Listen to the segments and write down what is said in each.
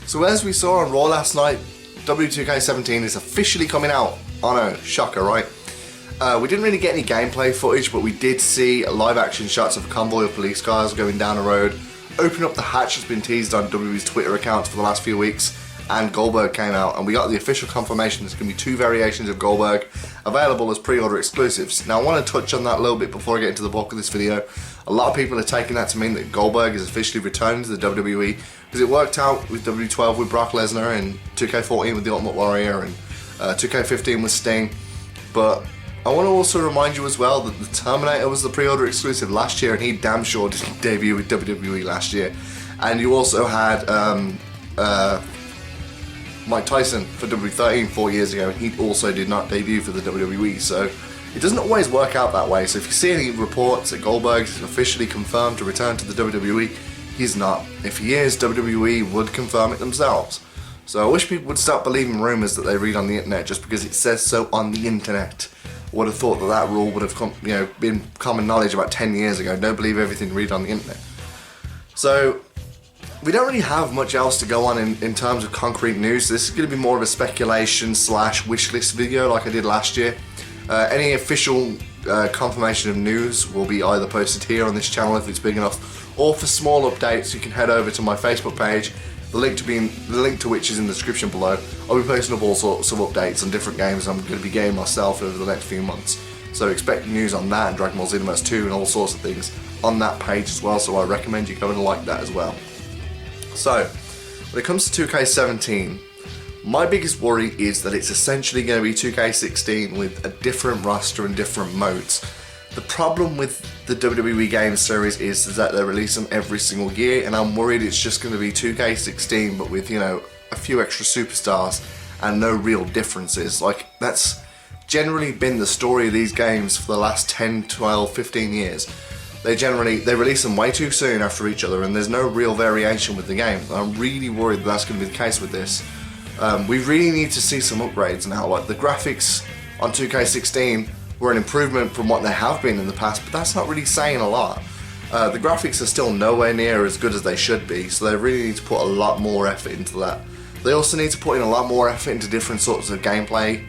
So as we saw on Raw last night, W2K17 is officially coming out. Oh no, shocker, right? We didn't really get any gameplay footage, but we did see live action shots of a convoy of police cars going down a road. Open Up the Hatch has been teased on WWE's Twitter accounts for the last few weeks, and Goldberg came out, and we got the official confirmation there's going to be 2 variations of Goldberg available as pre-order exclusives. Now I want to touch on that a little bit before I get into the bulk of this video. A lot of people are taking that to mean that Goldberg is officially returning to the WWE, because it worked out with W12 with Brock Lesnar, and 2K14 with the Ultimate Warrior, and 2K15 with Sting. But I want to also remind you as well that the Terminator was the pre-order exclusive last year, and he damn sure didn't debut with WWE last year. And you also had Mike Tyson for WWE 4 years ago, and he also did not debut for the WWE. So it doesn't always work out that way. So if you see any reports that Goldberg is officially confirmed to return to the WWE, he's not. If he is, WWE would confirm it themselves. So I wish people would stop believing rumours that they read on the internet just because it says so on the internet. I would have thought that that rule would have been common knowledge about 10 years ago. Don't believe everything you read on the internet. So we don't really have much else to go on in terms of concrete news. This is going to be more of a speculation / wish list video like I did last year. Any official confirmation of news will be either posted here on this channel if it's big enough, or for small updates you can head over to my Facebook page, the link to which is in the description below. I'll be posting up all sorts of updates on different games I'm going to be getting myself over the next few months. So expect news on that and Dragon Ball Xenoverse 2 and all sorts of things on that page as well, so I recommend you go and like that as well. So, when it comes to 2K17, my biggest worry is that it's essentially going to be 2K16 with a different roster and different modes. The problem with the WWE game series is that they release them every single year, and I'm worried it's just going to be 2K16 but with, a few extra superstars and no real differences. Like, that's generally been the story of these games for the last 10, 12, 15 years. They release them way too soon after each other, and there's no real variation with the game. I'm really worried that that's going to be the case with this. We really need to see some upgrades now. Like, the graphics on 2K16 were an improvement from what they have been in the past, but that's not really saying a lot. The graphics are still nowhere near as good as they should be, so they really need to put a lot more effort into that. They also need to put in a lot more effort into different sorts of gameplay.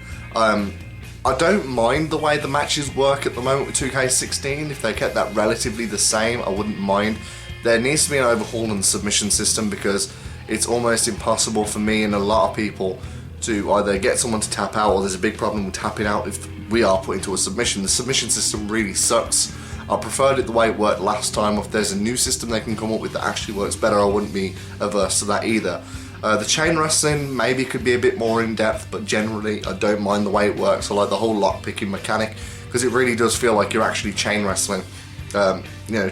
I don't mind the way the matches work at the moment with 2K16. If they kept that relatively the same, I wouldn't mind. There needs to be an overhaul in the submission system, because it's almost impossible for me and a lot of people to either get someone to tap out, or there's a big problem with tapping out if we are put into a submission. The submission system really sucks. I preferred it the way it worked last time. If there's a new system they can come up with that actually works better, I wouldn't be averse to that either. The chain wrestling maybe could be a bit more in depth, but generally I don't mind the way it works. I like the whole lock picking mechanic, because it really does feel like you're actually chain wrestling.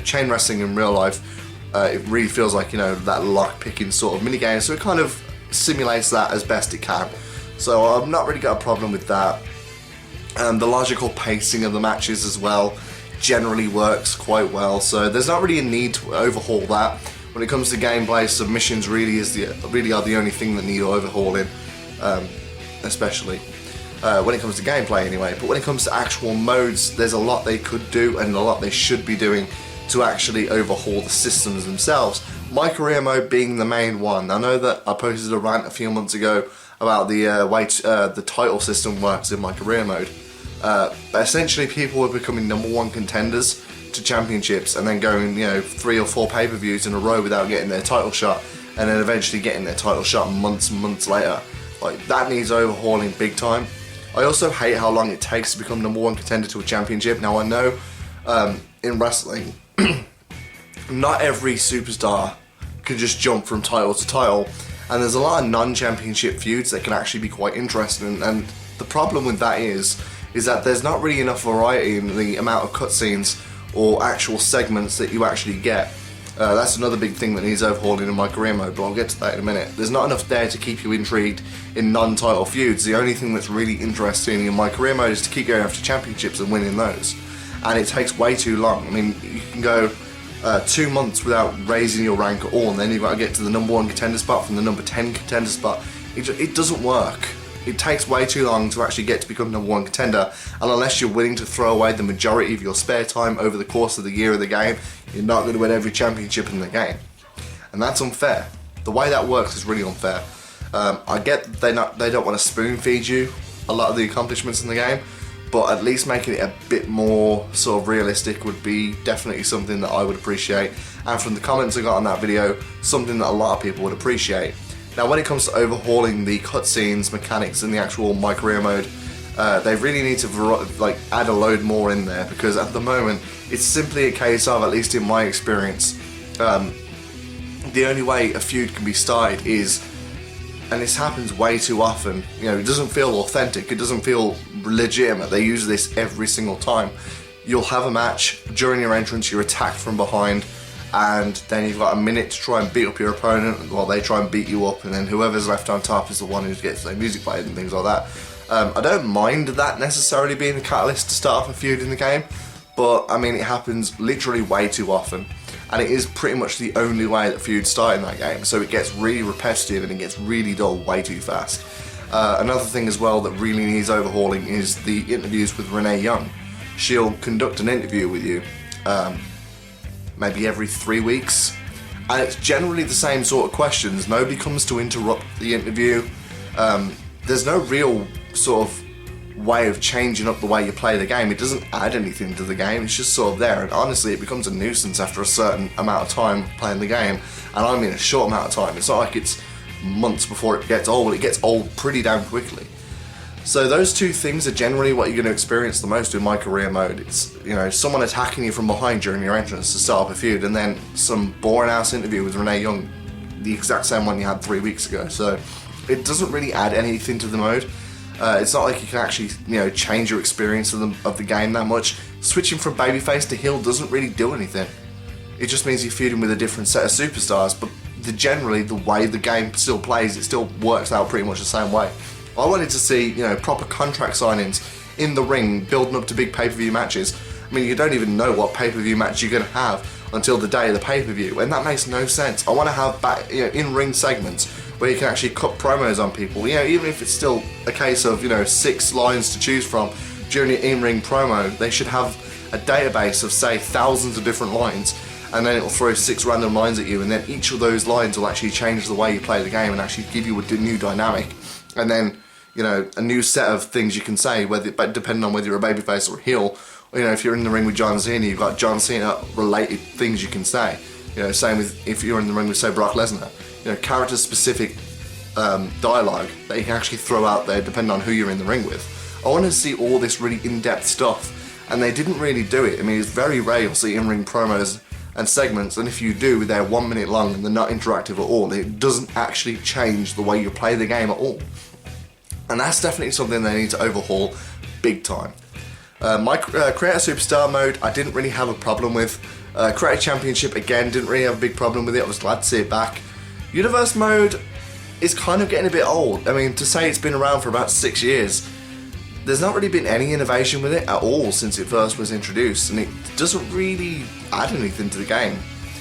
Chain wrestling in real life, it really feels like, that lock picking sort of minigame, so it kind of simulates that as best it can. So I've not really got a problem with that. The logical pacing of the matches as well generally works quite well, so there's not really a need to overhaul that. When it comes to gameplay, submissions really are the only thing that need overhauling, especially when it comes to gameplay anyway. But when it comes to actual modes, there's a lot they could do and a lot they should be doing to actually overhaul the systems themselves. My career mode being the main one. I know that I posted a rant a few months ago about the way the title system works in my career mode. But essentially people were becoming #1 contenders to championships and then going 3 or 4 pay-per-views in a row without getting their title shot, and then eventually getting their title shot months and months later. Like, that needs overhauling big time. I also hate how long it takes to become #1 contender to a championship. Now I know in wrestling not every superstar can just jump from title to title, and there's a lot of non-championship feuds that can actually be quite interesting, and the problem with that is that there's not really enough variety in the amount of cutscenes or actual segments that you actually get. That's another big thing that needs overhauling in my career mode, but I'll get to that in a minute. There's not enough there to keep you intrigued in non-title feuds. The only thing that's really interesting in my career mode is to keep going after championships and winning those, and it takes way too long. I mean, you can go 2 months without raising your rank at all, and then you've got to get to the #1 contender spot from the #10 contender spot. It doesn't work. It takes way too long to actually get to become #1 contender, and unless you're willing to throw away the majority of your spare time over the course of the year of the game, you're not going to win every championship in the game. And that's unfair. the way that works is really unfair. I get that they don't want to spoon feed you a lot of the accomplishments in the game, but at least making it a bit more sort of realistic would be definitely something that I would appreciate. And from the comments I got on that video, something that a lot of people would appreciate. Now when it comes to overhauling the cutscenes, mechanics and the actual My Career mode, they really need to add a load more in there, because at the moment it's simply a case of, at least in my experience, the only way a feud can be started is, and this happens way too often, you know, it doesn't feel authentic, it doesn't feel legitimate. They use this every single time. You'll have a match, during your entrance you're attacked from behind, and then you've got a minute to try and beat up your opponent while they try and beat you up, and then whoever's left on top is the one who gets their music played and things like that. I don't mind that necessarily being the catalyst to start off a feud in the game, but I mean, it happens literally way too often, and it is pretty much the only way that feuds start in that game, so it gets really repetitive and it gets really dull way too fast. Another thing as well that really needs overhauling is the interviews with Renee Young. She'll conduct an interview with you maybe every 3 weeks, and it's generally the same sort of questions. Nobody comes to interrupt the interview. There's no real sort of way of changing up the way you play the game. It doesn't add anything to the game, it's just sort of there, and honestly it becomes a nuisance after a certain amount of time playing the game, and I mean a short amount of time. It's not like it's months before it gets old. It gets old pretty damn quickly. So those two things are generally what you're going to experience the most in My Career mode. It's, you know, someone attacking you from behind during your entrance to start up a feud, and then some boring ass interview with Renee Young, the exact same one you had 3 weeks ago. So it doesn't really add anything to the mode. It's not like you can actually, you know, change your experience of the game that much. Switching from babyface to heel doesn't really do anything. It just means you're feuding with a different set of superstars, but generally the way the game still plays, it still works out pretty much the same way. I wanted to see, you know, proper contract signings in the ring, building up to big pay-per-view matches. I mean, you don't even know what pay-per-view match you're going to have until the day of the pay-per-view, and that makes no sense. I want to have in-ring segments where you can actually cut promos on people. You know, even if it's still a case of, you know, 6 lines to choose from during your in-ring promo, they should have a database of, say, thousands of different lines, and then it'll throw 6 random lines at you, and then each of those lines will actually change the way you play the game and actually give you a new dynamic. And then, you know, a new set of things you can say, depending on whether you're a babyface or a heel. Or, you know, if you're in the ring with John Cena, you've got John Cena related things you can say. You know, same with if you're in the ring with, say, Brock Lesnar. You know, character specific dialogue that you can actually throw out there depending on who you're in the ring with. I want to see all this really in-depth stuff, and they didn't really do it. I mean, it's very rare you'll see in-ring promos and segments, and if you do, they're 1 minute long and they're not interactive at all. It doesn't actually change the way you play the game at all. And that's definitely something they need to overhaul big time. My Creator Superstar mode, I didn't really have a problem with. Creator Championship, again, didn't really have a big problem with it. I was glad to see it back. Universe mode is kind of getting a bit old. I mean, to say it's been around for about 6 years, there's not really been any innovation with it at all since it first was introduced, and it doesn't really add anything to the game.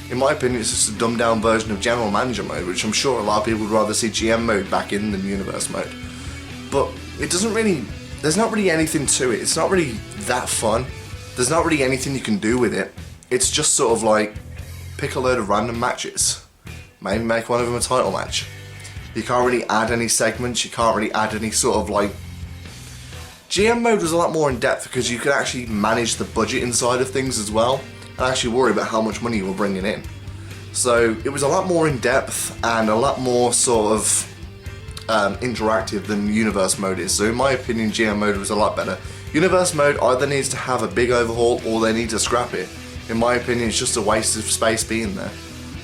In my opinion, it's just a dumbed down version of General Manager mode, which I'm sure a lot of people would rather see GM mode back in than Universe mode. But it doesn't really, there's not really anything to it. It's not really that fun. There's not really anything you can do with it. It's just sort of like, pick a load of random matches. Maybe make one of them a title match. You can't really add any segments, you can't really add any sort of like... GM mode was a lot more in depth because you could actually manage the budget inside of things as well, and actually worry about how much money you were bringing in. So it was a lot more in depth and a lot more sort of interactive than Universe mode is. So in my opinion, GM mode was a lot better. Universe mode either needs to have a big overhaul or they need to scrap it. In my opinion, it's just a waste of space being there.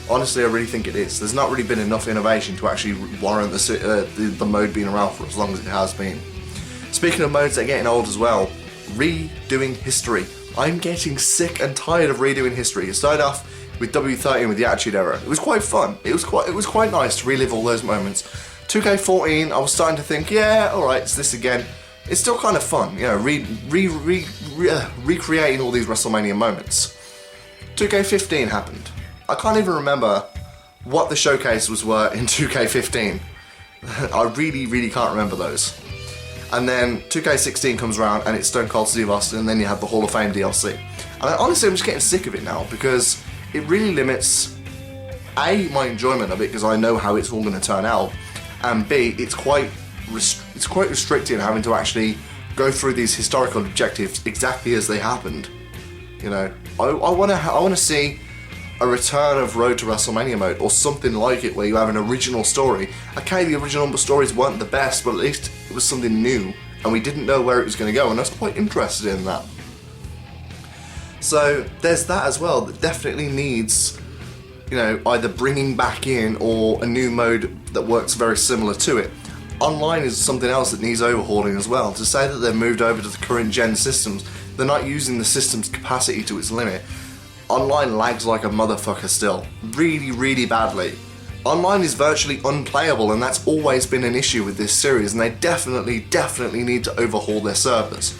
Honestly, I really think it is. There's not really been enough innovation to actually warrant the mode being around for as long as it has been. Speaking of modes that are getting old as well, redoing history. I'm getting sick and tired of redoing history. It started off with W13 with the Attitude Era. It was quite fun. It was quite nice to relive all those moments. 2K14, I was starting to think, yeah, alright, it's this again. It's still kind of fun, you know, recreating all these WrestleMania moments. 2K15 happened. I can't even remember what the showcases were in 2K15. I really can't remember those. And then 2K16 comes around and it's Stone Cold Steve Austin, and then you have the Hall of Fame DLC. And honestly, I'm just getting sick of it now because it really limits A, my enjoyment of it because I know how it's all going to turn out, and B, it's quite restricted having to actually go through these historical objectives exactly as they happened. You know, I want to see a return of Road to WrestleMania mode or something like it, where you have an original story. Okay, the original stories weren't the best, but at least it was something new, and we didn't know where it was going to go, and I was quite interested in that. So there's that as well. That definitely needs, you know, either bringing back in or a new mode that works very similar to it. Online is something else that needs overhauling as well. To say that they've moved over to the current gen systems, they're not using the system's capacity to its limit. Online lags like a motherfucker still. Really, really badly. Online is virtually unplayable, and that's always been an issue with this series, and they definitely need to overhaul their servers.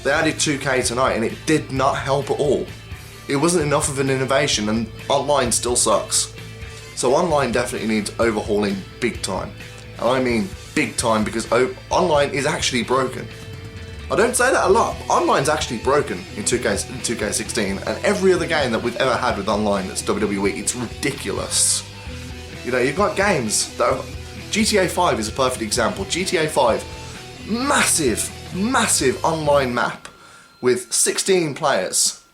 They added 2K tonight and it did not help at all. It wasn't enough of an innovation, and online still sucks. So online definitely needs overhauling big time. And I mean big time, because online is actually broken. I don't say that a lot. Online's actually broken in 2K16, and every other game that we've ever had with online that's WWE, it's ridiculous. You know, you've got games that are, GTA 5 is a perfect example. GTA 5, massive online map with 16 players.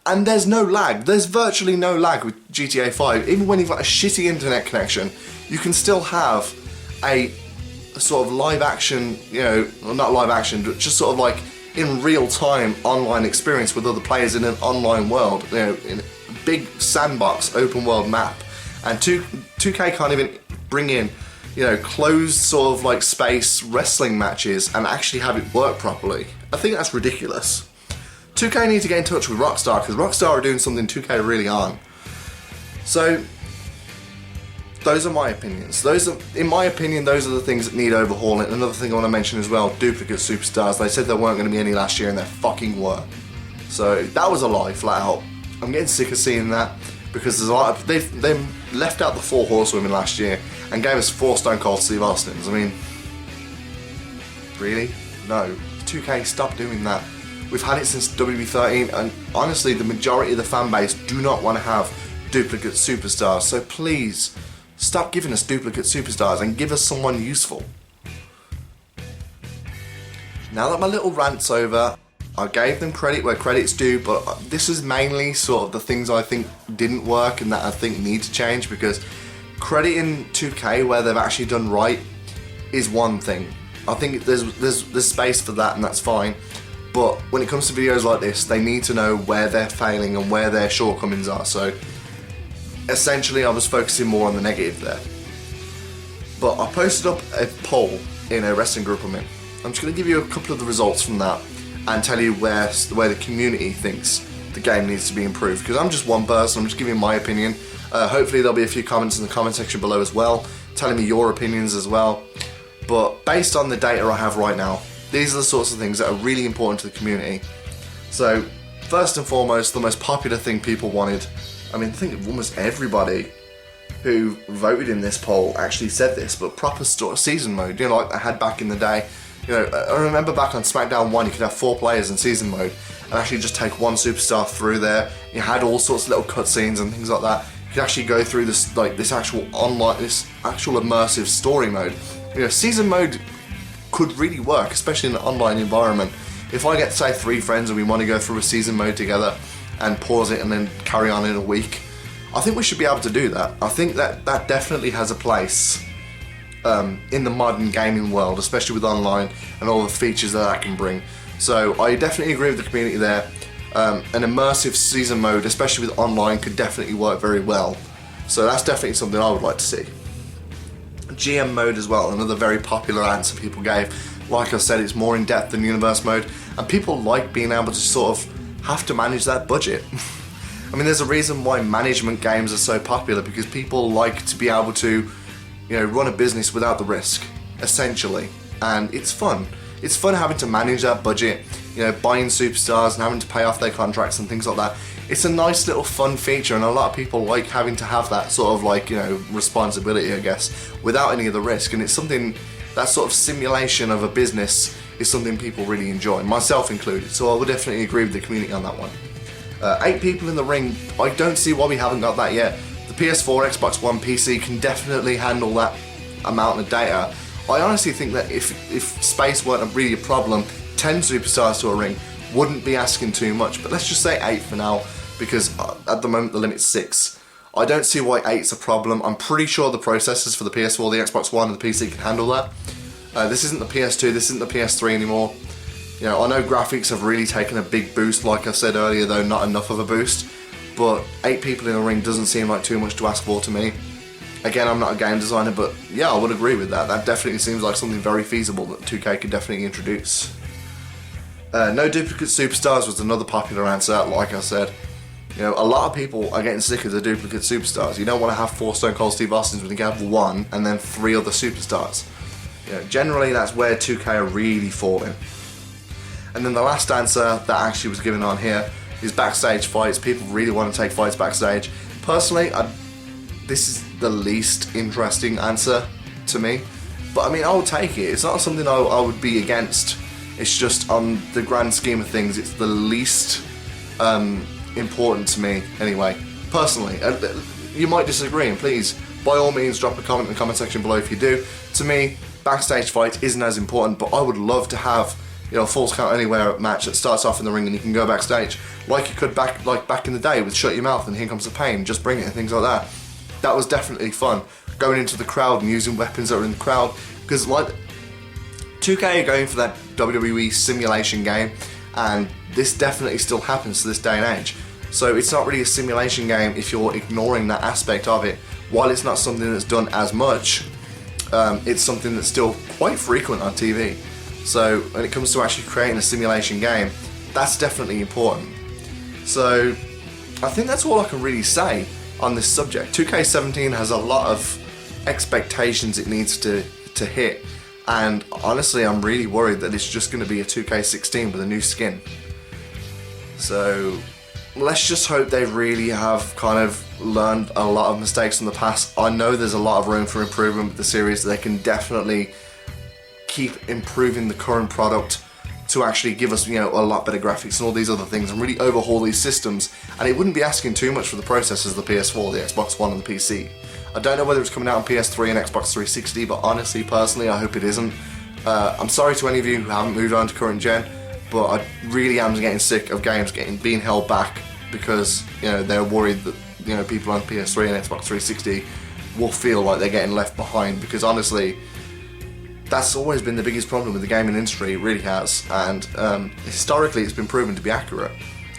And there's no lag. There's virtually no lag with GTA 5. Even when you've got a shitty internet connection, you can still have a sort of live action, you know, well, not live action, but just sort of like in real time online experience with other players in an online world, you know, in a big sandbox open world map. And 2K can't even bring in, you know, closed sort of like space wrestling matches and actually have it work properly. I think that's ridiculous. 2K need to get in touch with Rockstar, because Rockstar are doing something 2K really aren't. So those are my opinions. In my opinion, those are the things that need overhauling. Another thing I want to mention as well, duplicate superstars. They said there weren't going to be any last year, and there fucking were. So that was a lie, flat out. I'm getting sick of seeing that, because there's a lot of, they left out the 4 horsewomen last year and gave us 4 Stone Cold Steve Austins. I mean, really? No. 2K, stop doing that. We've had it since WWE 13, and honestly, the majority of the fan base do not want to have duplicate superstars. So please, stop giving us duplicate superstars and give us someone useful. Now that my little rant's over, I gave them credit where credit's due, but this is mainly sort of the things I think didn't work and that I think need to change, because crediting 2K where they've actually done right is one thing. I think there's space for that, and that's fine. But when it comes to videos like this, they need to know where they're failing and where their shortcomings are. So essentially, I was focusing more on the negative there. But I posted up a poll in a wrestling group I'm in. I'm just going to give you a couple of the results from that and tell you where the community thinks the game needs to be improved. Because I'm just one person, I'm just giving my opinion. Hopefully there'll be a few comments in the comment section below as well, telling me your opinions as well. But based on the data I have right now, these are the sorts of things that are really important to the community. So first and foremost, the most popular thing people wanted, I mean, I think almost everybody who voted in this poll actually said this, but proper season mode, you know, like I had back in the day. You know, I remember back on SmackDown 1, you could have 4 players in season mode and actually just take one superstar through there. You had all sorts of little cutscenes and things like that. You could actually go through this, like, this actual immersive story mode. You know, season mode could really work, especially in an online environment. If I get, say, 3 friends and we want to go through a season mode together and pause it and then carry on in a week, I think we should be able to do that. I think that definitely has a place in the modern gaming world, especially with online and all the features that can bring. So I definitely agree with the community there. An immersive season mode, especially with online, could definitely work very well. So that's definitely something I would like to see. GM mode as well, another very popular answer people gave. Like I said, it's more in depth than universe mode, and people like being able to sort of have to manage that budget. I mean, there's a reason why management games are so popular, because people like to be able to, you know, run a business without the risk, essentially. And it's fun. It's fun having to manage that budget, you know, buying superstars and having to pay off their contracts and things like that. It's a nice little fun feature, and a lot of people like having to have that sort of like, you know, responsibility, I guess, without any of the risk. And it's something, that sort of simulation of a business is something people really enjoy, myself included. So I would definitely agree with the community on that one. 8 people in the ring, I don't see why we haven't got that yet. The PS4, Xbox One, PC can definitely handle that amount of data. I honestly think that if space weren't really a problem, 10 superstars to a ring wouldn't be asking too much, but let's just say 8 for now, because at the moment the limit's 6. I don't see why 8's a problem. I'm pretty sure the processors for the PS4, the Xbox One and the PC can handle that. This isn't the PS2, this isn't the PS3 anymore. You know, I know graphics have really taken a big boost, like I said earlier, though not enough of a boost, but 8 people in a ring doesn't seem like too much to ask for to me. Again, I'm not a game designer, but yeah, I would agree with that. That definitely seems like something very feasible that 2K could definitely introduce. No duplicate superstars was another popular answer, like I said. You know, a lot of people are getting sick of the duplicate superstars. You don't want to have 4 Stone Cold Steve Austins when you can have 1 and then 3 other superstars. You know, generally that's where 2K are really falling. And then the last answer that actually was given on here is backstage fights. People really want to take fights backstage. Personally, this is the least interesting answer to me. But I mean, I would take it. It's not something I would be against. It's just on the grand scheme of things, it's the least important to me anyway, personally. You might disagree, and please, by all means, drop a comment in the comment section below if you do. To me, backstage fight isn't as important, but I would love to have, you know, a Falls Count Anywhere match that starts off in the ring and you can go backstage, like you could back in the day with Shut Your Mouth and Here Comes the Pain, Just Bring It and things like that. That was definitely fun. Going into the crowd and using weapons that are in the crowd, because like 2K are going for that WWE simulation game, and this definitely still happens to this day and age. So it's not really a simulation game if you're ignoring that aspect of it. While it's not something that's done as much, it's something that's still quite frequent on TV. So when it comes to actually creating a simulation game, that's definitely important. So I think that's all I can really say on this subject. 2K17 has a lot of expectations it needs to hit, and honestly I'm really worried that it's just going to be a 2K16 with a new skin. So let's just hope they really have kind of learned a lot of mistakes from the past. I know there's a lot of room for improvement with the series. They can definitely keep improving the current product to actually give us, you know, a lot better graphics and all these other things, and really overhaul these systems. And it wouldn't be asking too much for the processors, the PS4, the Xbox One and the PC. I don't know whether it's coming out on PS3 and Xbox 360, but honestly, personally, I hope it isn't. I'm sorry to any of you who haven't moved on to current gen, but I really am getting sick of games being held back because, you know, they're worried that, you know, people on PS3 and Xbox 360 will feel like they're getting left behind, because honestly, that's always been the biggest problem with the gaming industry. It really has, and historically it's been proven to be accurate.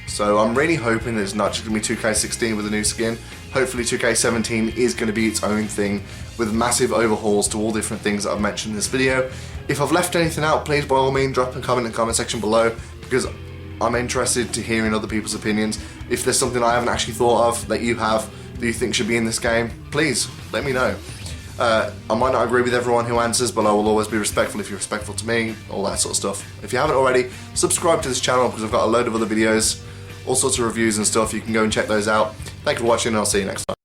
So I'm really hoping that it's not just going to be 2K16 with a new skin. Hopefully 2K17 is going to be its own thing with massive overhauls to all different things that I've mentioned in this video. If I've left anything out, please by all means drop a comment in the comment section below, because I'm interested to hearing other people's opinions. If there's something I haven't actually thought of that you have that you think should be in this game, please let me know. I might not agree with everyone who answers, but I will always be respectful if you're respectful to me, all that sort of stuff. If you haven't already, subscribe to this channel because I've got a load of other videos, all sorts of reviews and stuff. You can go and check those out. Thank you for watching, and I'll see you next time.